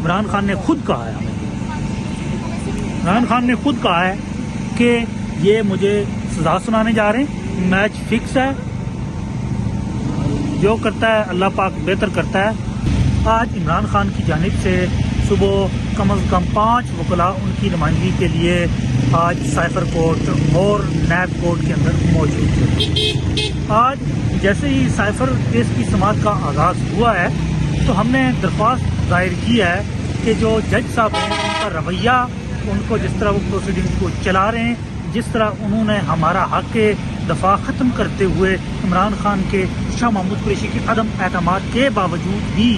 عمران خان نے خود کہا ہے عمران خان نے خود کہا ہے کہ یہ مجھے سزا سنانے جا رہے ہیں، میچ فکس ہے، جو کرتا ہے اللہ پاک بہتر کرتا ہے۔ آج عمران خان کی جانب سے صبح کم از کم 5 وکلاء ان کی نمائندگی کے لیے آج سائفر کورٹ اور نیب کورٹ کے اندر موجود تھے۔ آج جیسے ہی سائفر کیس کی سماعت کا آغاز ہوا ہے تو ہم نے درخواست دائر کی ہے کہ جو جج صاحب ہیں ان کا رویہ، ان کو جس طرح وہ پروسیڈنگ کو چلا رہے ہیں، جس طرح انہوں نے ہمارا حق دفاع ختم کرتے ہوئے عمران خان کے شاہ محمود قریشی کے عدم اعتماد کے باوجود بھی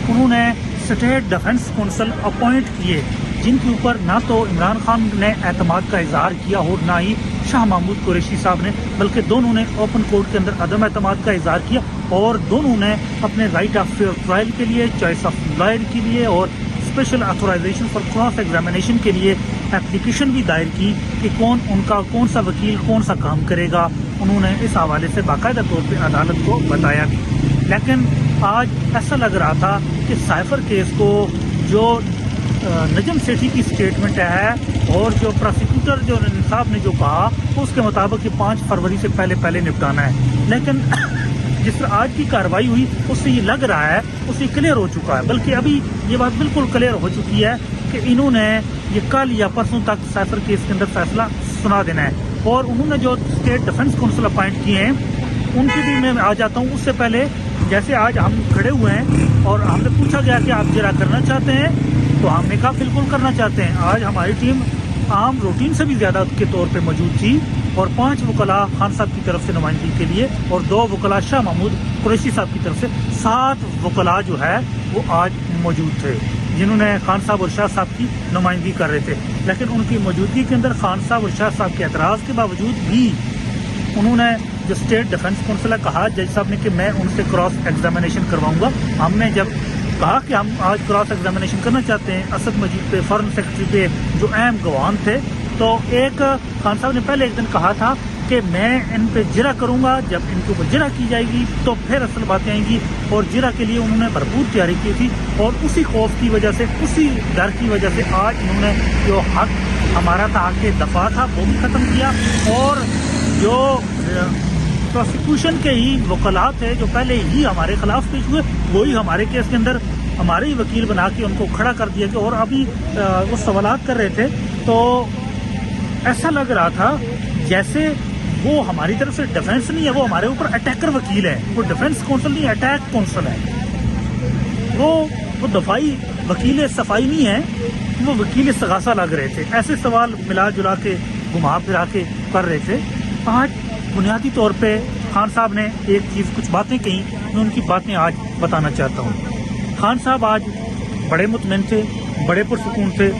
انہوں نے اسٹیٹ ڈیفنس کونسل اپوائنٹ کیے، جن کے اوپر نہ تو عمران خان نے اعتماد کا اظہار کیا اور نہ ہی شاہ محمود قریشی صاحب نے، بلکہ دونوں نے اوپن کورٹ کے اندر عدم اعتماد کا اظہار کیا اور دونوں نے اپنے رائٹ آف فیئر ٹرائل کے لیے، چوائس آف لائر کے لیے اور special authorisation for cross examination کے لیے اپلیکیشن بھی دائر کی کہ ان کا کون سا وکیل کون سا کام کرے گا۔ انہوں نے اس حوالے سے باقاعدہ طور پہ عدالت کو بتایا بھی، لیکن آج ایسا لگ رہا تھا کہ سائفر کیس کو جو نجم سیٹھی کی سٹیٹمنٹ ہے اور جو پروسیکیوٹر جو صاحب نے جو کہا اس کے مطابق یہ 5 فروری سے پہلے نپٹانا ہے، لیکن جس طرح آج کی کارروائی ہوئی اس سے یہ لگ رہا ہے، اس سے کلیئر ہو چکا ہے، بلکہ ابھی یہ بات بالکل کلیئر ہو چکی ہے کہ انہوں نے یہ کل یا پرسوں تک سائفر کیس کے اندر فیصلہ سنا دینا ہے۔ اور انہوں نے جو اسٹیٹ ڈیفنس کونسل اپوائنٹ کیے ہیں ان کی بھی میں آ جاتا ہوں۔ اس سے پہلے جیسے آج ہم کھڑے ہوئے ہیں اور ہم نے پوچھا گیا کہ آپ جرا کرنا چاہتے ہیں، تو ہم نے کہا بالکل کرنا چاہتے ہیں۔ آج ہماری ٹیم عام روٹین سے بھی زیادہ کے طور پہ موجود تھی اور 5 وکلاء خان صاحب کی طرف سے نمائندگی کے لیے اور 2 وکلاء شاہ محمود قریشی صاحب کی طرف سے 7 وکلاء جو ہے وہ آج موجود تھے، جنہوں نے خان صاحب اور شاہ صاحب کی نمائندگی کر رہے تھے، لیکن ان کی موجودگی کے اندر خان صاحب اور شاہ صاحب کے اعتراض کے باوجود بھی انہوں نے جو اسٹیٹ ڈیفنس کونسل کہا جج صاحب نے کہ میں ان سے کراس ایگزامینیشن کرواؤں گا۔ ہم نے جب کہا کہ ہم آج کراس ایگزامینیشن کرنا چاہتے ہیں اسد مجید پہ، فارن سیکرٹری پہ جو اہم گواہان تھے، تو ایک خان صاحب نے پہلے ایک دن کہا تھا کہ میں ان پہ جرا کروں گا، جب ان کے اوپر جرا کی جائے گی تو پھر اصل باتیں آئیں گی، اور جرا کے لیے انہوں نے بھرپور تیاری کی تھی، اور اسی خوف کی وجہ سے، اسی ڈر کی وجہ سے آج انہوں نے جو حق ہمارا تھا، حق دفاع تھا، وہ بھی ختم کیا، اور جو پروسیکیوشن کے ہی وکلاء تھے جو پہلے ہی ہمارے خلاف پیش ہوئے، وہی ہمارے کیس کے اندر ہمارے ہی وکیل بنا کے ان کو کھڑا کر دیا گیا، اور ابھی وہ سوالات کر رہے تھے تو ایسا لگ رہا تھا جیسے وہ ہماری طرف سے ڈیفنس نہیں ہے، وہ ہمارے اوپر اٹیکر وکیل ہے، وہ ڈیفنس کونسل نہیں، اٹیک کونسل ہے، وہ دفاعی وکیل صفائی نہیں ہے، وہ وکیل استغاثہ لگ رہے تھے، ایسے سوال ملا جلا کے گھما پھرا کے کر رہے تھے۔ آج بنیادی طور پہ خان صاحب نے ایک چیز، کچھ باتیں کہیں، میں ان کی باتیں آج بتانا چاہتا ہوں۔ خان صاحب آج بڑے مطمئن تھے، بڑے پرسکون تھے۔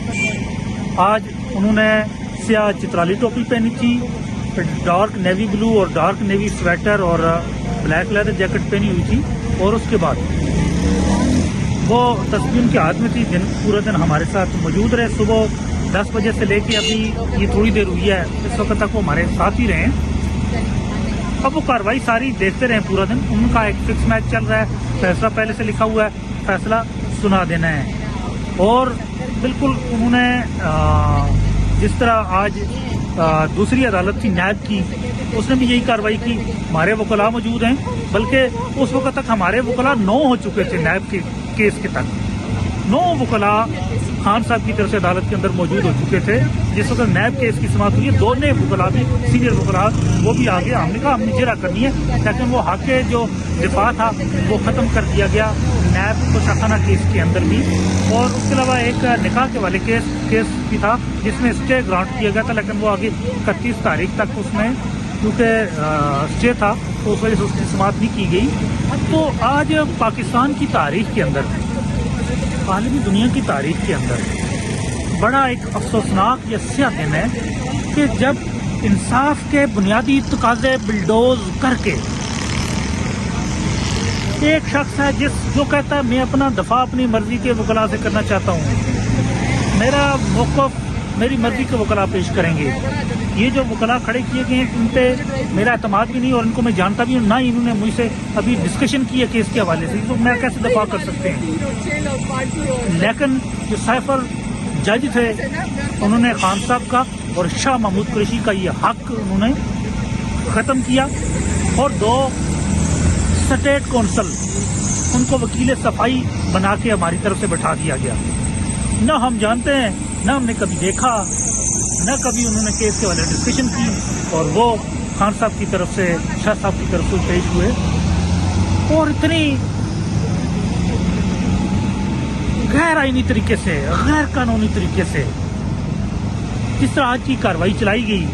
آج انہوں نے سیاہ چترالی ٹوپی پہنی تھی، ڈارک نیوی بلو اور ڈارک نیوی سویٹر اور بلیک لیدر جیکٹ پہنی ہوئی تھی، اور اس کے بعد وہ تصویر ان کے ہاتھ میں تھی۔ پورا دن ہمارے ساتھ موجود رہے، صبح 10 بجے سے لے کے ابھی یہ تھوڑی دیر ہوئی ہے، اس وقت تک وہ ہمارے ساتھ ہی رہے ہیں۔ اب وہ کاروائی ساری دیکھتے رہے پورا دن، ان کا ایک فکس میچ چل رہا ہے، فیصلہ پہلے سے لکھا ہوا ہے، فیصلہ سنا دینا ہے۔ اور بالکل انہوں نے جس طرح آج دوسری عدالت تھی نیب کی، اس نے بھی یہی کاروائی کی، ہمارے وکلاء موجود ہیں، بلکہ اس وقت تک ہمارے وکلاء 9 ہو چکے تھے، نیب کے کیس کے تک 9 وکلاء خان صاحب کی طرف سے عدالت کے اندر موجود ہو چکے تھے۔ جس وقت نیب کیس کی سماعت ہوئی ہے، 2 نئے وکلاء بھی، سینئر وکلاء، وہ بھی آگے، ہم نے کہا ہم نے جرا کرنی ہے، لیکن وہ حق جو دفاع تھا وہ ختم کر دیا گیا نیب کو شاخانہ کیس کے اندر بھی۔ اور اس کے علاوہ ایک نکاح کے والے کیس بھی تھا جس میں اسٹے گرانٹ کیا گیا تھا، لیکن وہ آگے 31 تاریخ تک اس میں کیونکہ اسٹے تھا تو اس وجہ سے اس کی سماعت نہیں کی گئی۔ تو آج پاکستان کی تاریخ کے اندر، عالمی دنیا کی تاریخ کے اندر بڑا ایک افسوسناک یا سیاہ دن ہے کہ جب انصاف کے بنیادی تقاضے بلڈوز کر کے ایک شخص ہے جو کہتا ہے میں اپنا دفاع اپنی مرضی کے وکلاء سے کرنا چاہتا ہوں، میرا موقف میری مرضی کے وکلاء پیش کریں گے، یہ جو وکلاء کھڑے کیے گئے ہیں ان پہ میرا اعتماد بھی نہیں، اور ان کو میں جانتا بھی ہوں، نہ انہوں نے مجھ سے ابھی ڈسکشن کی ہے کیس کے حوالے سے، تو میں کیسے دفاع کر سکتے ہیں۔ لیکن جو سائفر جج تھے انہوں نے خان صاحب کا اور شاہ محمود قریشی کا یہ حق انہوں نے ختم کیا، اور 2 اسٹیٹ کونسل ان کو وکیل صفائی بنا کے ہماری طرف سے بٹھا دیا گیا۔ نہ ہم جانتے ہیں، نہ ہم نے کبھی دیکھا، نہ کبھی انہوں نے کیس کے والے ڈسکشن کی، اور وہ خان صاحب کی طرف سے، شاہ صاحب کی طرف سے پیش ہوئے، اور اتنی غیر آئینی طریقے سے، غیر قانونی طریقے سے جس طرح آج کی کارروائی چلائی گئی،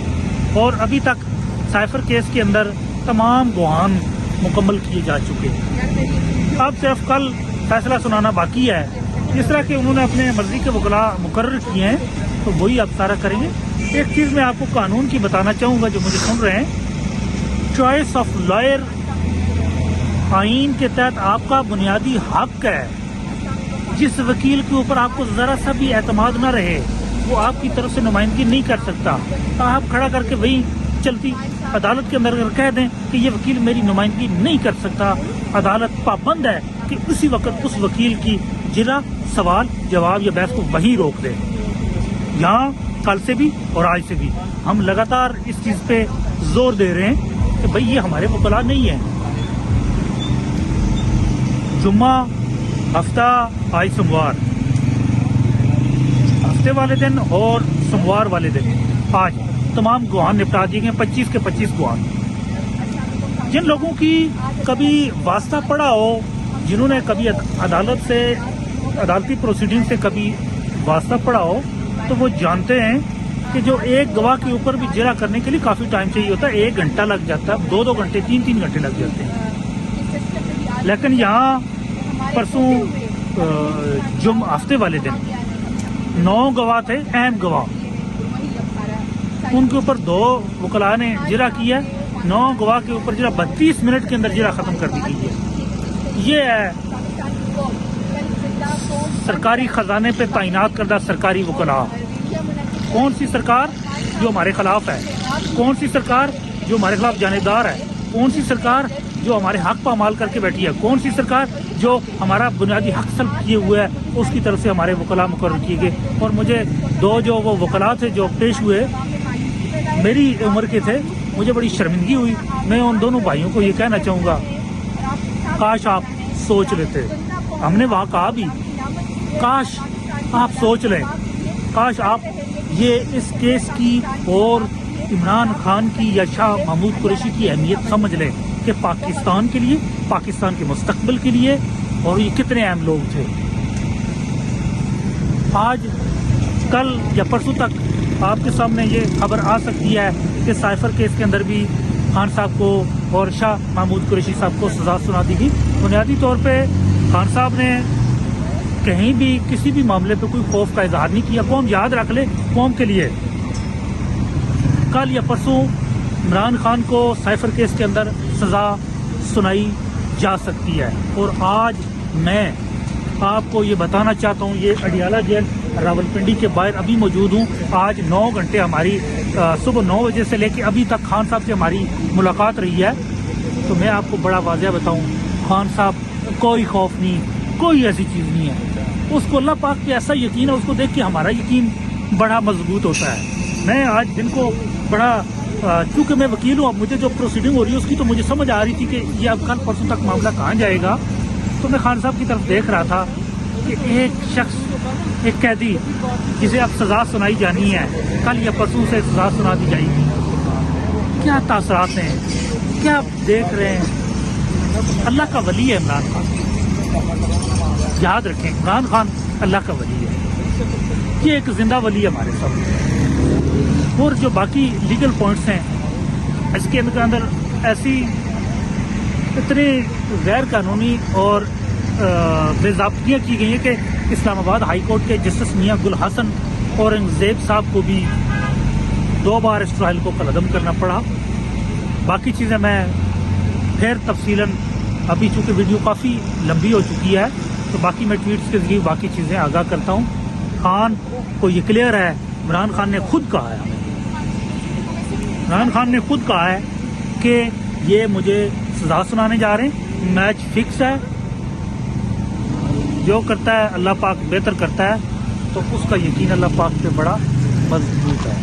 اور ابھی تک سائفر کیس کے اندر تمام گواہان مکمل کیے جا چکے، اب صرف کل فیصلہ سنانا باقی ہے۔ جس طرح کہ انہوں نے اپنے مرضی کے وکلاء مقرر کیے ہیں تو وہی اب سارا کریں گے۔ ایک چیز میں آپ کو قانون کی بتانا چاہوں گا جو مجھے سن رہے ہیں، چوائس آف لائر آئین کے تحت آپ کا بنیادی حق ہے، جس وکیل کے اوپر آپ کو ذرا سا بھی اعتماد نہ رہے وہ آپ کی طرف سے نمائندگی نہیں کر سکتا۔ آپ کھڑا کر کے وہی چلتی عدالت کے اندر اگر کہہ دیں کہ یہ وکیل میری نمائندگی نہیں کر سکتا، عدالت پابند ہے کہ اسی وقت اس وکیل کی جرا سوال جواب یا بحث کو وہیں روک دے۔ یہاں کل سے بھی اور آج سے بھی ہم لگاتار اس چیز پہ زور دے رہے ہیں کہ بھئی یہ ہمارے وکلاء نہیں ہیں۔ جمعہ، ہفتہ، آج سوموار، ہفتے والے دن اور سوموار والے دن آج تمام گواہان نپٹا دیے گئے، 25 کے 25 گواہان۔ جن لوگوں کی کبھی واسطہ پڑا ہو، جنہوں نے کبھی عدالت سے، عدالتی پروسیڈنگ سے کبھی واسطہ پڑا ہو، تو وہ جانتے ہیں کہ جو ایک گواہ کے اوپر بھی جرا کرنے کے لیے کافی ٹائم چاہیے ہوتا ہے، 1 گھنٹہ لگ جاتا ہے، 2 گھنٹے، 3 گھنٹے لگ جاتے ہیں۔ لیکن یہاں پرسوں ہفتے والے دن 9 گواہ تھے، اہم گواہ، ان کے اوپر 2 وکلاء نے جرا کیا، 9 گواہ کے اوپر جرا 32 منٹ کے اندر جرا ختم کر دی گئی ہے۔ یہ ہے سرکاری خزانے پہ تعینات کردہ سرکاری وکلاء۔ کون سی سرکار جو ہمارے خلاف ہے؟ کون سی سرکار جو ہمارے خلاف جانبدار ہے؟ کون سی سرکار جو ہمارے حق پامال کر کے بیٹھی ہے؟ کون سی سرکار جو ہمارا بنیادی حق سلب کیے ہوئے ہے اس کی طرف سے ہمارے وکلاء مقرر کیے گئے؟ اور مجھے 2 جو وہ وکلاء تھے جو پیش ہوئے میری عمر کے تھے، مجھے بڑی شرمندگی ہوئی۔ میں ان دونوں بھائیوں کو یہ کہنا چاہوں گا، کاش آپ سوچ لیتے۔ ہم نے وہاں کہا بھی، کاش آپ سوچ لیں، کاش آپ یہ اس کیس کی اور عمران خان کی یا شاہ محمود قریشی کی اہمیت سمجھ لیں کہ پاکستان کے لیے، پاکستان کے مستقبل کے لیے، اور یہ کتنے اہم لوگ تھے۔ آج، کل یا پرسوں تک آپ کے سامنے یہ خبر آ سکتی ہے کہ سائفر کیس کے اندر بھی خان صاحب کو اور شاہ محمود قریشی صاحب کو سزا سنا دی گئی۔ بنیادی طور پہ خان صاحب نے کہیں بھی کسی بھی معاملے پہ کوئی خوف کا اظہار نہیں کیا۔ قوم یاد رکھ لے، قوم کے لیے کل یا پرسوں عمران خان کو سائفر کیس کے اندر سزا سنائی جا سکتی ہے۔ اور آج میں آپ کو یہ بتانا چاہتا ہوں، یہ اڈیالہ جیل راولپنڈی کے باہر ابھی موجود ہوں۔ آج 9 گھنٹے ہماری صبح 9 بجے سے لے کے ابھی تک خان صاحب سے ہماری ملاقات رہی ہے۔ تو میں آپ کو بڑا واضح بتاؤں، خان صاحب کوئی خوف نہیں، کوئی ایسی چیز نہیں ہے۔ اس کو اللہ پاک پہ ایسا یقین ہے، اس کو دیکھ کے ہمارا یقین بڑا مضبوط ہوتا ہے۔ میں آج دن کو بڑا، چونکہ میں وکیل ہوں، اب مجھے جو پروسیڈنگ ہو رہی ہے اس کی تو مجھے سمجھ آ رہی تھی کہ یہ اب کل پرسوں تک معاملہ کہاں جائے گا۔ تو میں خان صاحب کی طرف دیکھ رہا تھا کہ ایک شخص، ایک قیدی جسے اب سزا سنائی جانی ہے، کل یا پرسوں سے سزا سنا دی جائے گی۔ کیا تاثرات ہیں، کیا دیکھ رہے ہیں؟ اللہ کا ولی ہے عمران خان، یاد رکھیں، عمران خان اللہ کا ولی ہے، یہ ایک زندہ ولی ہے ہمارے سامنے۔ اور جو باقی لیگل پوائنٹس ہیں اس کے اندر ایسی اتنی غیر قانونی اور بے ضابطگیاں کی گئی ہیں کہ اسلام آباد ہائی کورٹ کے جسٹس میاں گل حسن اورنگزیب صاحب کو بھی 2 بار اس ٹرائل کو کالعدم کرنا پڑا۔ باقی چیزیں میں پھر تفصیلاً، ابھی چونکہ ویڈیو کافی لمبی ہو چکی ہے تو باقی میں ٹویٹس کے ذریعے باقی چیزیں آگاہ کرتا ہوں۔ خان کو یہ کلیئر ہے، عمران خان نے خود کہا ہے عمران خان نے خود کہا ہے کہ یہ مجھے سزا سنانے جا رہے ہیں، میچ فکس ہے، جو کرتا ہے اللہ پاک بہتر کرتا ہے، تو اس کا یقین اللہ پاک پہ بڑا مضبوط ہے۔